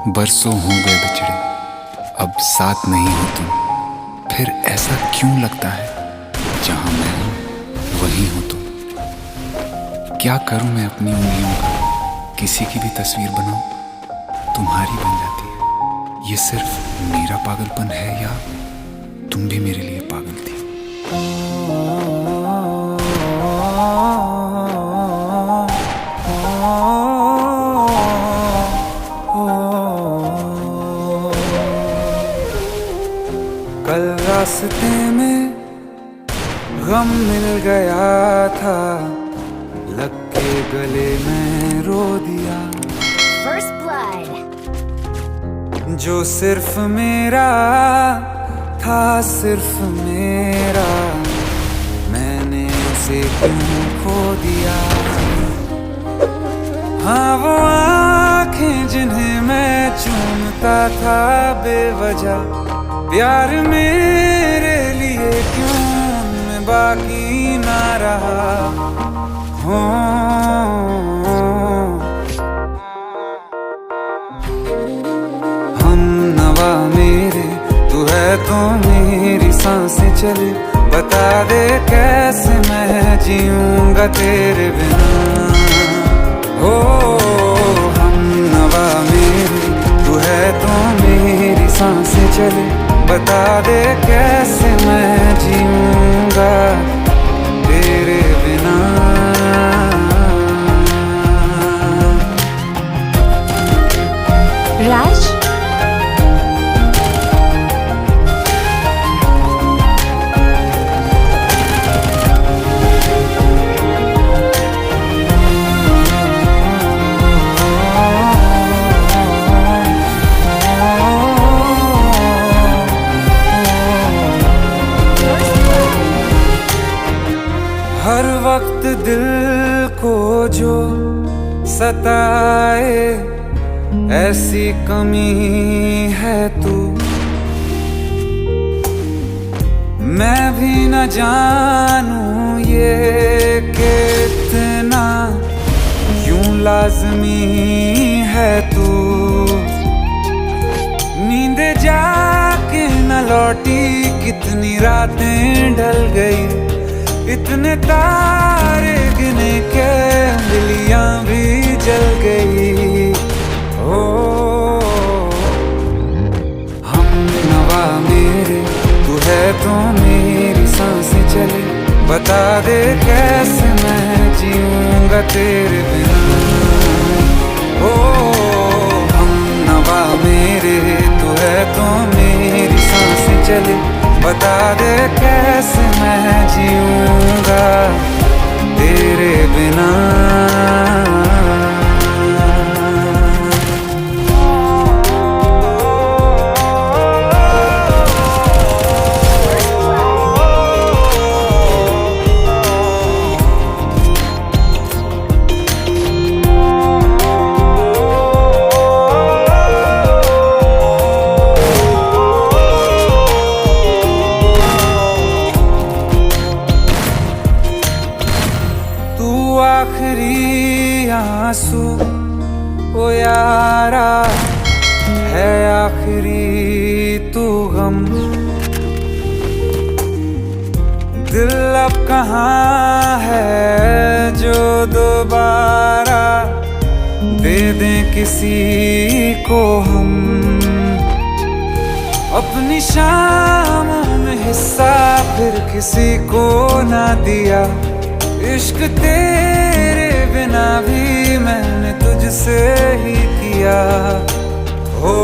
बरसों हो गए बिछड़े, अब साथ नहीं हो तुम। फिर ऐसा क्यों लगता है, जहां मैं हूं वहीं हो तुम। क्या करूं मैं अपनी उंगलियों का, किसी की भी तस्वीर बनाऊं, तुम्हारी बन जाती है। ये सिर्फ मेरा पागलपन है या तुम भी मेरे लिए पागल थी। कल रास्ते में गम मिल गया था, लग के गले में रो दिया। First blood. जो सिर्फ मेरा था, सिर्फ मेरा, मैंने उसे क्यों खो दिया। हाँ वो आँखें जिन्हें मैं चूमता था बेवजह, प्यार मेरे लिए क्यों मैं बाकी ना रहा। हो हम नवा मेरे, तू है तो मेरी सांसें चले। बता दे कैसे मैं जीऊंगा तेरे बिना। हो हम नवा मेरे, तू है तो मेरी सांसें चले। बता दे कैसे मैं जीऊंगा तेरे बिना। राज, हर वक्त दिल को जो सताए, ऐसी कमी है तू। मैं भी न जानूं ये कितना यूं लाज़मी है तू। नींद जाके न लौटी, कितनी रातें ढल गई। इतने तारे गिने के बिलियां भी जल गई। ओ हम नवा मेरे, तू है तो मेरी सांसें चले। बता दे कैसे मैं जीऊंगा तेरे बिना। ओ हम नवा मेरे, तू है तो मेरी सांसें चले। बता दे कैसे मैं जीऊंगा तेरे बिना। आखिरी आंसू ओ यारा है, आखिरी तू गम। दिल अब कहाँ है जो दोबारा दे दें किसी को हम। अपनी शामों में हिस्सा फिर किसी को ना दिया। इश्क तेरे बिना भी मैंने तुझसे ही किया। हो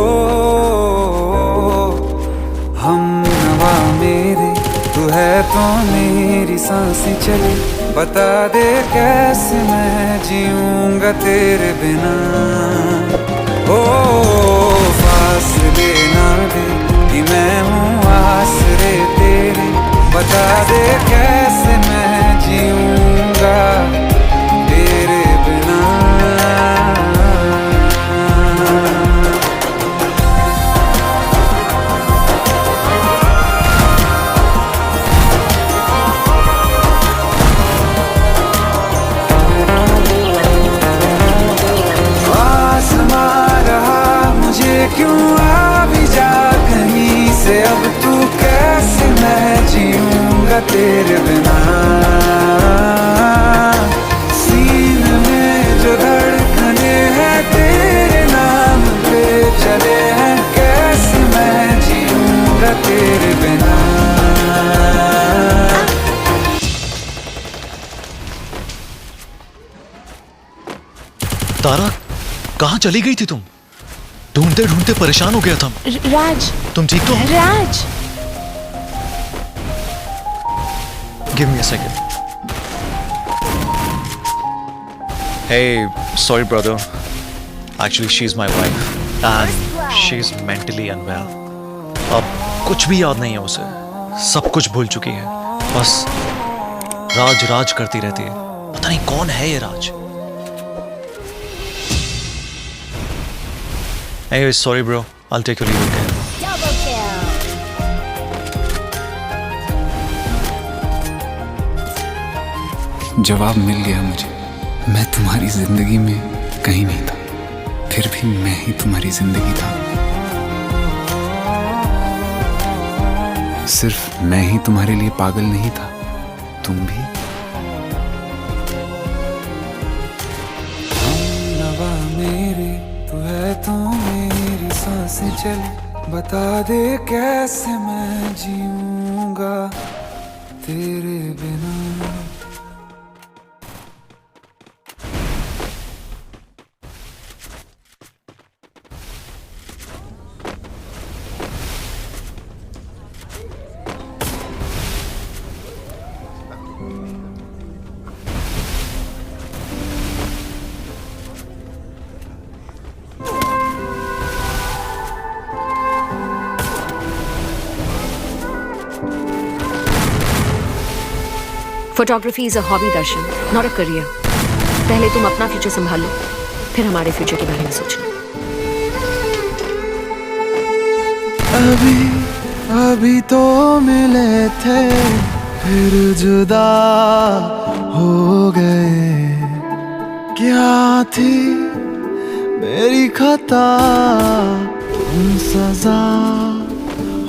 हम नवा मेरे, तू है तो मेरी सांसें चले। बता दे कैसे मैं जीऊंगा तेरे बिना। ओ फासले ना दे कि मैं हूँ आसरे तेरे। बता दे कैसे मैं जीऊंगा तेरे बिना। आसमां रहा मुझे तेरे बिना। सीने में जो धड़कने हैं तेरे नाम पे चले हैं, कैसे मैं जीऊंगा तेरे बिना। तारा, कहाँ चली गई थी तुम? ढूंढते ढूंढते परेशान हो गया था। राज, तुम ठीक तो? Raj, give me a second. Hey, sorry brother. Actually, she's my wife and she's mentally unwell. अब कुछ भी याद नहीं है उसे, सब कुछ भूल चुकी है। बस राज राज करती रहती है। पता नहीं कौन है ये राज। Anyway, sorry bro. I'll take your leave again. Double kill. जवाब मिल गया मुझे। मैं तुम्हारी जिंदगी में कहीं नहीं था, फिर भी मैं ही तुम्हारी जिंदगी था। सिर्फ मैं ही तुम्हारे लिए पागल नहीं था, तुम भी। नवा मेरी तू है, तो मेरी सांसें चले, बता दे कैसे मैं जीऊंगा तेरे बिना। Photography is a hobby Darshan, not a career. पहले तुम अपना फ्यूचर संभालो, फिर हमारे फ्यूचर के बारे में सोचना। अभी अभी तो मिले थे, फिर जुदा हो गए। क्या थी मेरी खता, तुम सजा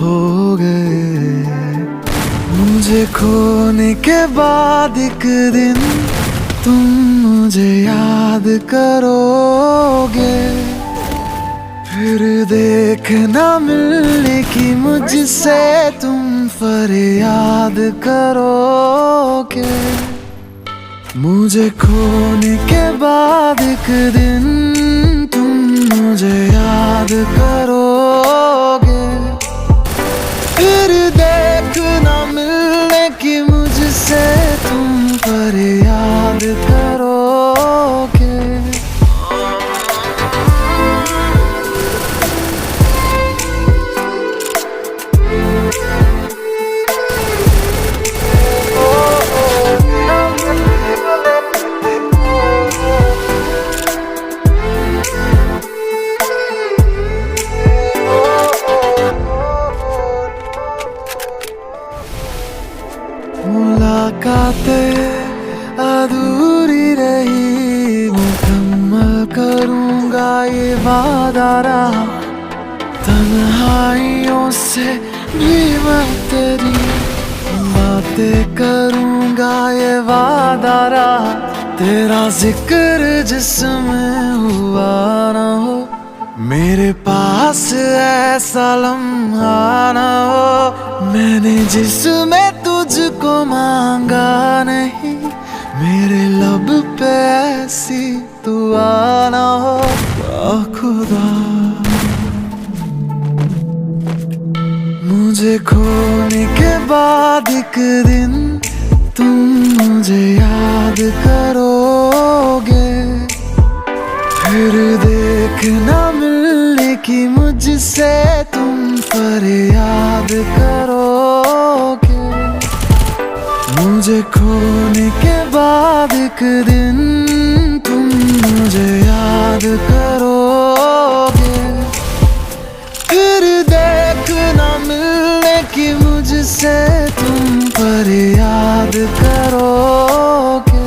हो गए। मुझे खोने के बाद एक दिन तुम मुझे याद करोगे, फिर देखना मिलने की मुझसे तुम फरियाद करोगे। मुझे खोने के बाद एक दिन तुम मुझे याद करोगे, फिर देखना मिलने की मुझसे तुम फरियाद करोगे। मुलाकातें अधूरी रही, मुकम्मल करूंगा ये वादा रहा। तन्हाइयों से भी मैं तेरी बातें करूंगा ये वादा रहा। तेरा जिक्र जिसमें हुआ ना हो, मेरे पास ऐसा लम्हा ना हो। मैंने जिसमें तुझको मांगा नहीं, मेरे लब पे ऐसी दुआ ना हो। खुदा मुझे खोने के बाद एक दिन तुम मुझे याद करोगे, फिर देखना मिलने की मुझसे तुम फरियाद करोगे। मुझे खोने के बाद एक दिन तुम मुझे याद करोगे, फिर देखना मिलने की मुझसे तुम फरियाद करोगे।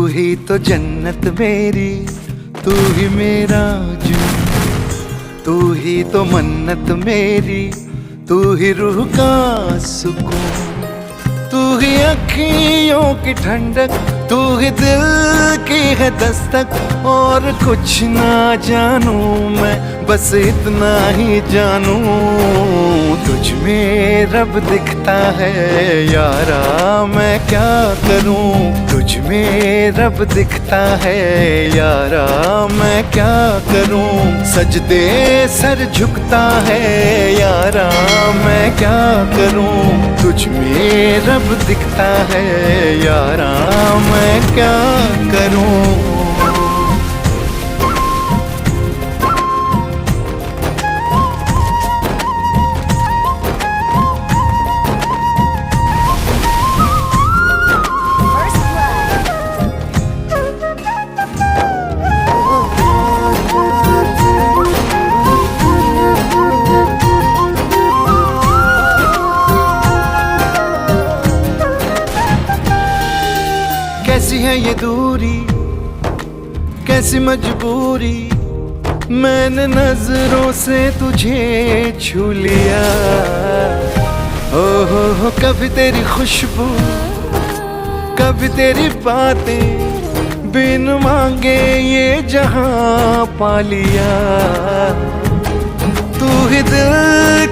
ही तो जन्नत मेरी, तू ही मेरा जुनून, तू ही तो मन्नत मेरी, तू ही रूह का सुकून, तू ही अखियों की ठंडक, तू ही दिल की है दस्तक। और कुछ ना जानूं मैं, बस इतना ही जानूं, तुझ में रब दिखता है यारा, मैं क्या करूं। तुझ में रब दिखता है यारा, मैं क्या करूं। सजदे सर झुकता है यारा, मैं क्या करूं। तुझ में रब दिखता है यारा, मैं क्या करूं। First blood. कैसी है ये दूरी, कैसी मजबूरी, मैंने नजरों से तुझे छू लिया। ओ हो कभी तेरी खुशबू, कभी तेरी बातें, बिन मांगे ये जहां पा लिया। तू ही दिल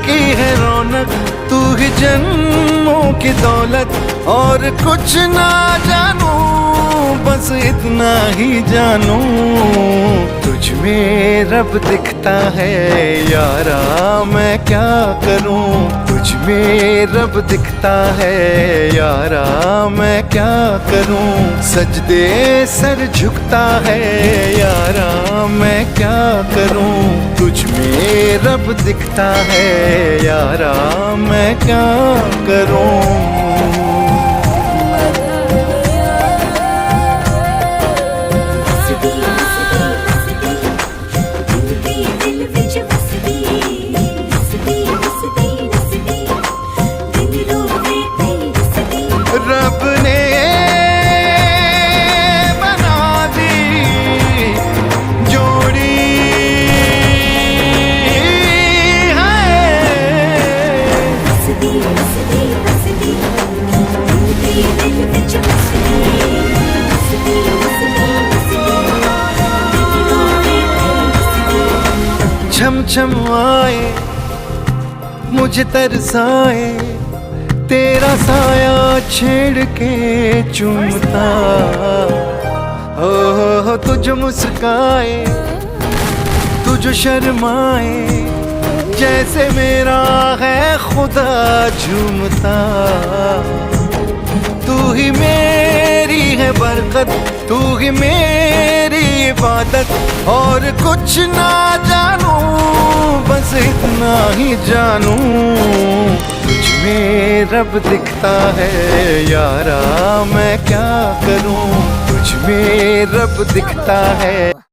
की है रौनक, तू ही जन्मों की दौलत। और कुछ ना जानूं, बस इतना ही जानूं, तुझ में रब दिखता है यारा, मैं क्या करूं। तुझ में रब दिखता है यारा, मैं क्या करूं। सजदे सर झुकता है यारा, मैं क्या करूं। तुझ में रब दिखता है यारा, मैं क्या करूं। रब ने बना दी जोड़ी छम छम आए, मुझे तरसाए, तेरा साया छेड़ के चूमता। हो तुझ मुस्काए, तुझ शर्माए, जैसे मेरा है खुदा झूमता। तू ही मेरी है बरकत, तू ही मेरी इबादत। और कुछ ना जानूं, बस इतना ही जानूं, तुझ में रब दिखता है यारा, मैं क्या करूं। तुझ में रब दिखता है।